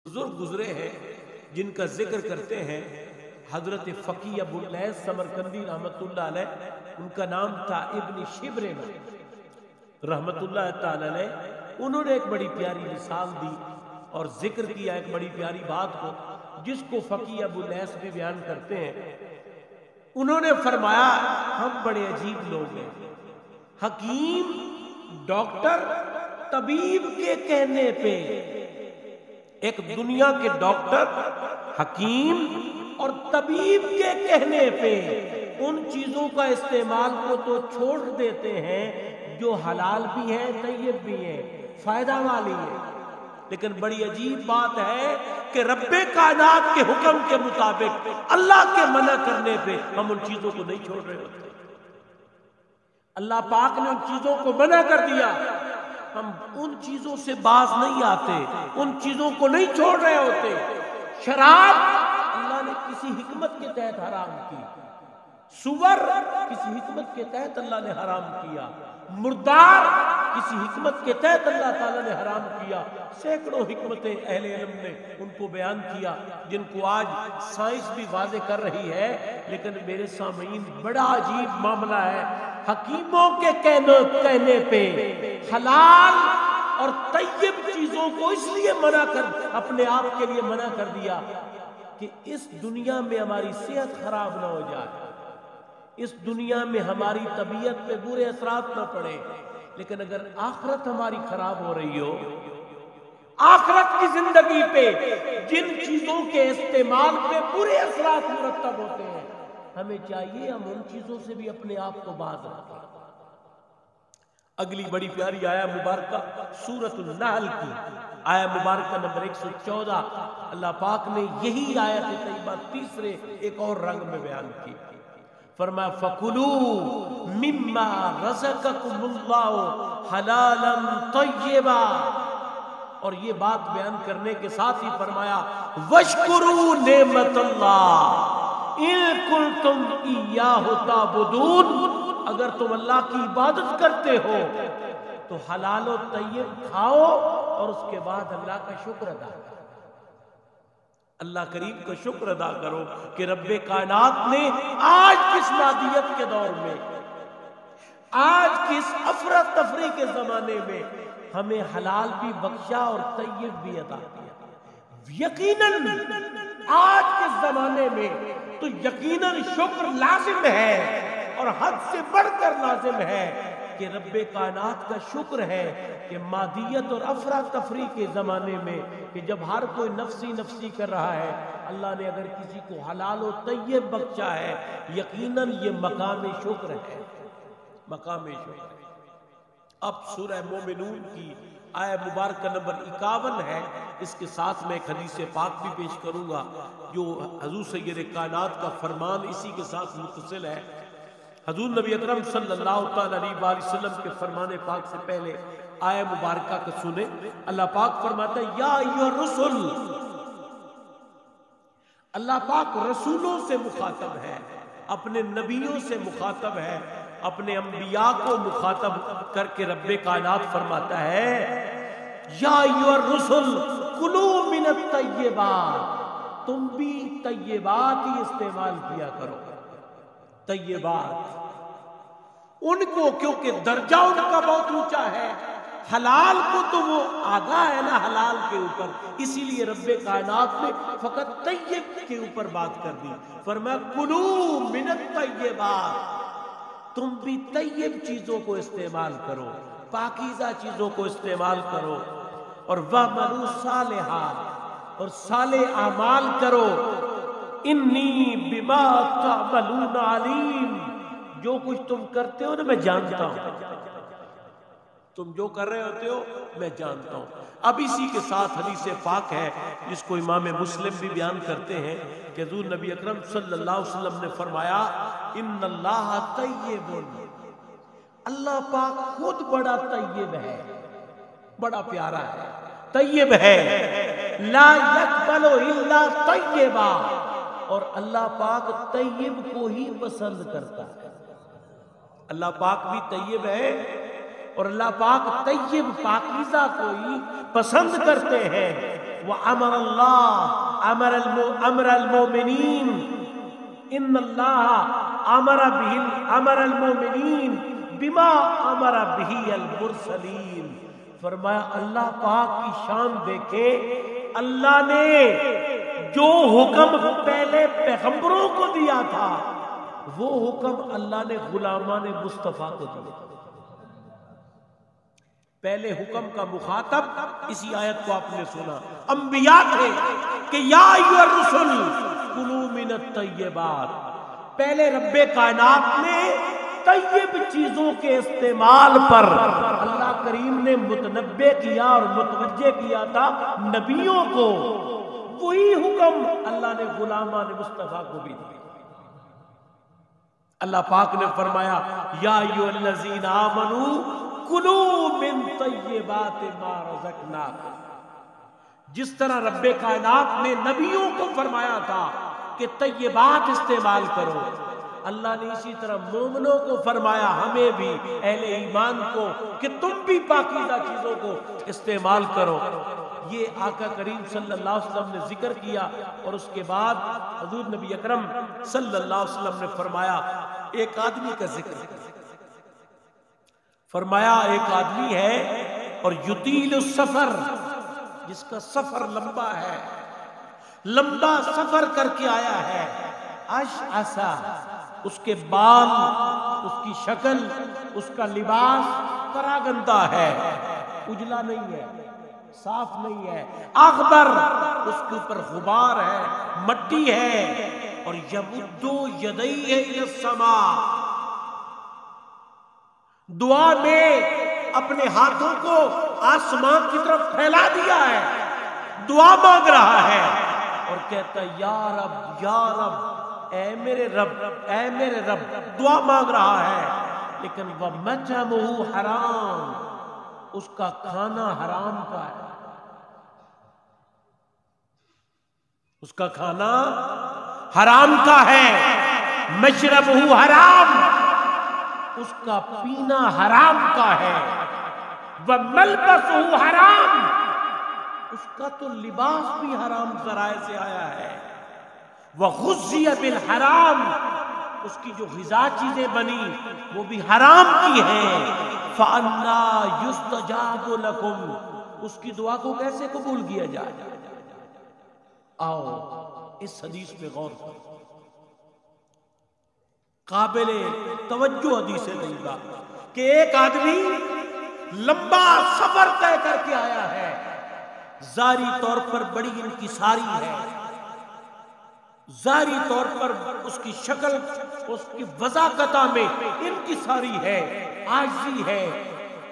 بزرگ گزرے ہیں جن کا ذکر کرتے ہیں حضرت فقی ابو اللیث سمرقندی رحمت اللہ علیہ، ان کا نام تھا ابن شبرمہ رحمت اللہ تعالی علیہ۔ انہوں نے ایک بڑی پیاری مثال دی اور ذکر کیا ایک بڑی پیاری بات کو، جس کو فقی ابو اللیث بھی بیان کرتے ہیں۔ انہوں نے فرمایا ہم بڑے عجیب لوگ ہیں، حکیم، ڈاکٹر، طبیب کے کہنے پہ، ایک دنیا کے ڈاکٹر، حکیم اور طبیب کے کہنے پہ ان چیزوں کا استعمال کو تو چھوڑ دیتے ہیں جو حلال بھی ہیں، طیب بھی ہیں، فائدہ والی ہے۔ لیکن بڑی عجیب بات ہے کہ رب کائنات کے حکم کے مطابق اللہ کے منع کرنے پہ ہم ان چیزوں کو نہیں چھوڑ رہے ہوتے۔ اللہ پاک نے ان چیزوں کو منع کر دیا، ہم ان چیزوں سے باز نہیں آتے، ان چیزوں کو نہیں چھوڑ رہے ہوتے۔ شراب اللہ نے کسی حکمت کے تحت حرام کی، سور کسی حکمت کے تحت اللہ نے حرام کیا، مردار کسی حکمت کے تحت اللہ تعالیٰ نے حرام کیا۔ سینکڑوں حکمتیں اہل علم نے ان کو بیان کیا، جن کو آج سائنس بھی واضح کر رہی ہے۔ لیکن میرے سامعین، بڑا عجیب معاملہ ہے، حکیموں کے کہنے پہ حلال اور طیب چیزوں کو اس لیے منع کر، اپنے آپ کے لیے منع کر دیا کہ اس دنیا میں ہماری صحت خراب نہ ہو جائے، اس دنیا میں ہماری طبیعت پہ برے اثرات نہ پڑے۔ لیکن اگر آخرت ہماری خراب ہو رہی ہو، آخرت کی زندگی پہ جن چیزوں کے استعمال پہ برے اثرات مرتب ہوتے ہیں، ہمیں چاہیے ہم ان چیزوں سے بھی اپنے آپ کو باز رکھیں۔ اگلی بڑی پیاری آیہ مبارکہ سورۃ النحل کی آیہ مبارکہ نمبر 114، اللہ پاک نے یہی آیت طیبہ تیسرے ایک اور رنگ میں بیان کی۔ فرمایا فَكُلُوا مِمَّا رَزَقَكُمُ اللَّهُ حَلَالًا طَيِّبًا، اور یہ بات بیان کرنے کے ساتھ ہی فرمایا وَاشْكُرُوا نِعْمَتَ اللَّهِ إِن كُنتُمْ إِيَّاهُ تَعْبُدُونَ، اگر تم اللہ کی عبادت کرتے ہو تو حلال و طیب کھاؤ اور اس کے بعد اللہ کا شکر ادا کرو، اللہ کریم کا شکر ادا کرو کہ رب کائنات نے آج کس مادیت کے دور میں، آج کس افراتفری کے زمانے میں ہمیں حلال بھی بخشا اور طیب بھی عطا کیا۔ یقیناً آج کے زمانے میں تو یقیناً شکر لازم ہے اور حد سے بڑھ کر لازم ہے کہ رب کائنات کا شکر ہے کہ مادیت اور افراتفری کے زمانے میں کہ جب ہر کوئی نفسی نفسی کر رہا ہے، اللہ نے اگر کسی کو حلال و طیب بخشا ہے، یقیناً یہ مقام شکر ہے، مقام شکر ہے۔ اب سورہ مومنون کی آیہ مبارکہ نمبر 51 ہے، اس کے ساتھ میں ایک حدیث پاک بھی پیش کروں گا جو حضور سید کائنات کا فرمان اسی کے ساتھ متصل ہے۔ حضور نبی اکرم صلی اللہ تعالی علیہ وسلم کے فرمان پاک سے پہلے آیہ مبارکہ کو سنیں۔ اللہ پاک فرماتا ہے یا ایھا الرسل، اللہ پاک رسولوں سے مخاطب ہے، اپنے نبیوں سے مخاطب ہے، اپنے انبیاء کو مخاطب کر کے رب کائنات فرماتا ہے یا ایھا الرسل کلوا من الطیبات، تم بھی طیبات ہی استعمال کیا کرو، طیبات ان کو، کیونکہ درجہ ان کا بہت اونچا ہے، حلال کو تو وہ آگاہ ہے نا حلال کے اوپر، اسی لیے رب کائنات نے فقط طیب کے اوپر بات کر دی، فرمایا کلوا من الطیبات، تم بھی طیب چیزوں کو استعمال کرو، پاکیزہ چیزوں کو استعمال کرو، اور وَاعْمَلُوا صَالِحًا، اور صالح اعمال کرو، انی بما تعملون علیم، جو کچھ تم کرتے ہو نا میں جانتا ہوں، تم جو کر رہے ہوتے ہو میں جانتا ہوں۔ اب اسی کے ساتھ حدیث پاک ہے جس کو امام مسلم بھی بیان کرتے ہیں کہ حضور نبی اکرم صلی اللہ علیہ وسلم نے فرمایا ان اللہ طیب، اللہ پاک خود بڑا طیب ہے، بڑا پیارا ہے، طیب ہے، لا یقبل الا طیبا، اور اللہ پاک طیب کو ہی پسند کرتا ہے۔ اللہ پاک بھی طیب ہے اور اللہ پاک طیب پاکیزہ کو ہی پسند کرتے ہیں۔ وَأَمَرَ اللَّهُ أَمْرَ الْمُؤْمِنِينَ إِنَّ اللَّهَ أَمَرَ الْمُؤْمِنِينَ بِمَا أَمَرَ بِهِ الْمُرْسَلِينَ. فرمایا اللہ پاک کی شان دیکھے، اللہ نے جو حکم پہلے پیغمبروں کو دیا تھا وہ حکم اللہ نے غلامان مصطفیٰ کو دیا. پہلے حکم کا مخاطب اسی آیت کو آپ نے سنا، انبیاء تھے کہ یا ایھا الرسل کلوا من الطیبات. پہلے رب کائنات نے طیب چیزوں کے استعمال پر اللہ کریم نے متنبہ کیا اور متوجہ کیا تھا نبیوں کو. وہی حکم اللہ نے غلامان مصطفیٰ کو بھی دیا. اللہ پاک نے فرمایا یا ایھا الذین آمنوا کلوا من طیبات ما رزقناکم. جس طرح رب کائنات نے نبیوں کو فرمایا تھا کہ طیبات استعمال کرو، اللہ نے اسی طرح مومنوں کو فرمایا، ہمیں بھی اہل ایمان کو، کہ تم بھی پاکیزہ چیزوں کو استعمال کرو. یہ آقا کریم صلی اللہ علیہ وسلم نے ذکر کیا. اور اس کے بعد حضور نبی اکرم صلی اللہ علیہ وسلم نے فرمایا ایک آدمی کا ذکر، فرمایا ایک آدمی ہے اور یطیل السفر، جس کا سفر لمبا ہے، لمبا سفر کر کے آیا ہے، اشعثا، اس کے بال، اس کی شکل، اس کا لباس پراگندہ ہے، اجلا نہیں ہے، صاف نہیں ہے، اغبر، اس کے اوپر غبار ہے، مٹی ہے، اور یمد یدیہ الی السماء، دعا میں اپنے ہاتھوں کو آسمان کی طرف پھیلا دیا ہے، دعا مانگ رہا ہے اور کہتا ہے یا رب یا رب، اے میرے رب اے میرے رب، دعا مانگ رہا ہے. لیکن وَمَطْعَمُهُ حرام، اس کا کھانا حرام کا ہے، اس کا کھانا حرام کا ہے. مشربہ حرام، اس کا پینا حرام کا ہے. وَمَلْبَسُهُ حرام، اس کا تو لباس بھی حرام ذرائع سے آیا ہے. وَغُذِّيَ بِالْحَرَامِ، اس کی جو غذا چیزیں بنی وہ بھی حرام کی ہیں. فَأَنَّىٰ يُسْتَجَابُ لَكُمْ، اس کی دعا کو کیسے قبول کیا جائے؟ آؤ اس حدیث پہ غور کرو، قابل توجہ حدیث طیبہ کہ ایک آدمی لمبا سفر طے کر کے آیا ہے، ظاہری طور پر بڑی انکساری ہے، ظاہری طور پر اس کی شکل، اس کی وضاقتہ میں انکساری ہے، عاجزی ہے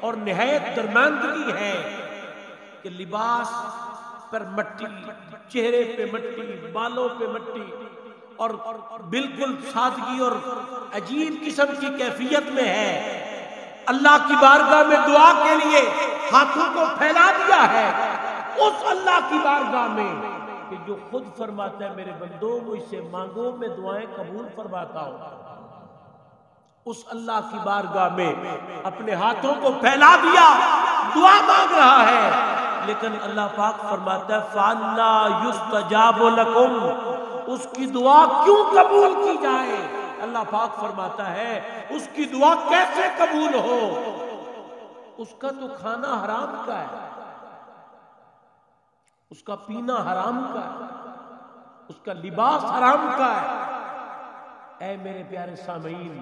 اور نہایت درماندگی ہے کہ لباس پر مٹی، چہرے پہ مٹی، بالوں پہ مٹی، اور بالکل سادگی اور عجیب قسم کی کیفیت میں ہے. اللہ کی بارگاہ میں دعا کے لیے ہاتھوں کو پھیلا دیا ہے، اس اللہ کی بارگاہ میں کہ جو خود فرماتا ہے میرے بندو مجھ سے مانگو میں دعائیں قبول فرماتا ہوں. اس اللہ کی بارگاہ میں اپنے ہاتھوں کو پھیلا دیا، دعا مانگ رہا ہے. لیکن اللہ پاک فرماتا ہے فَأَنَّىٰ يُسْتَجَابُ لَكُمْ، اس کی دعا کیوں قبول کی جائے؟ اللہ پاک فرماتا ہے اس کی دعا کیسے قبول ہو؟ اس کا تو کھانا حرام کا ہے، اس کا پینا حرام کا ہے، اس کا لباس حرام کا ہے. اے میرے پیارے سامعین،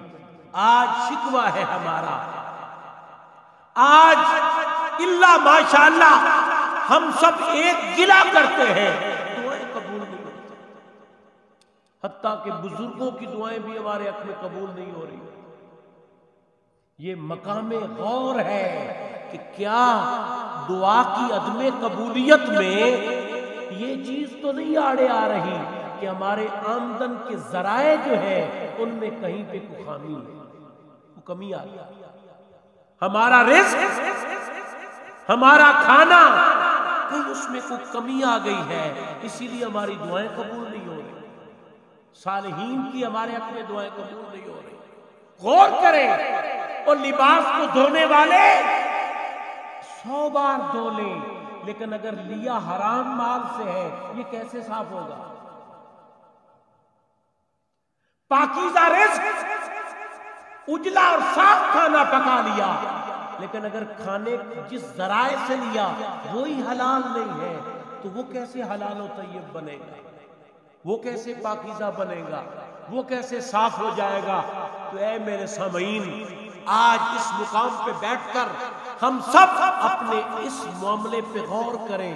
آج شکوہ ہے ہمارا، آج اللہ ماشاءاللہ ہم سب ایک گلہ کرتے ہیں، دعائیں قبول نہیں ہوتی، حتیٰ کہ بزرگوں کی دعائیں بھی ہمارے حق میں قبول نہیں ہو رہی. یہ مقام غور ہے کہ کیا دعا کی عدم قبولیت میں یہ چیز تو نہیں آڑے آ رہی کہ ہمارے آمدن کے ذرائع جو ہیں ان میں کہیں پہ کوئی خامی ہے، کوئی کمی آ گئی. ہمارا رزق، ہمارا کھانا، کہیں اس میں کوئی کمی آ گئی ہے، اسی لیے ہماری دعائیں قبول نہیں ہو رہی. صالحین کی ہمارے حق میں دعائیں قبول نہیں ہو رہی. غور کریں، اور لباس کو دھونے والے 100 بار دھو لیں، لیکن اگر لیا حرام مال سے ہے یہ کیسے صاف ہوگا؟ پاکیزہ رزق اجلا اور صاف کھانا پکا لیا، لیکن اگر کھانے جس ذرائع سے لیا وہی حلال نہیں ہے تو وہ کیسے حلال و طیب بنے گا؟ وہ کیسے پاکیزہ بنے گا؟ وہ کیسے صاف ہو جائے گا؟ تو اے میرے سامعین، آج اس مقام پہ بیٹھ کر ہم سب اپنے اس معاملے پہ غور کریں۔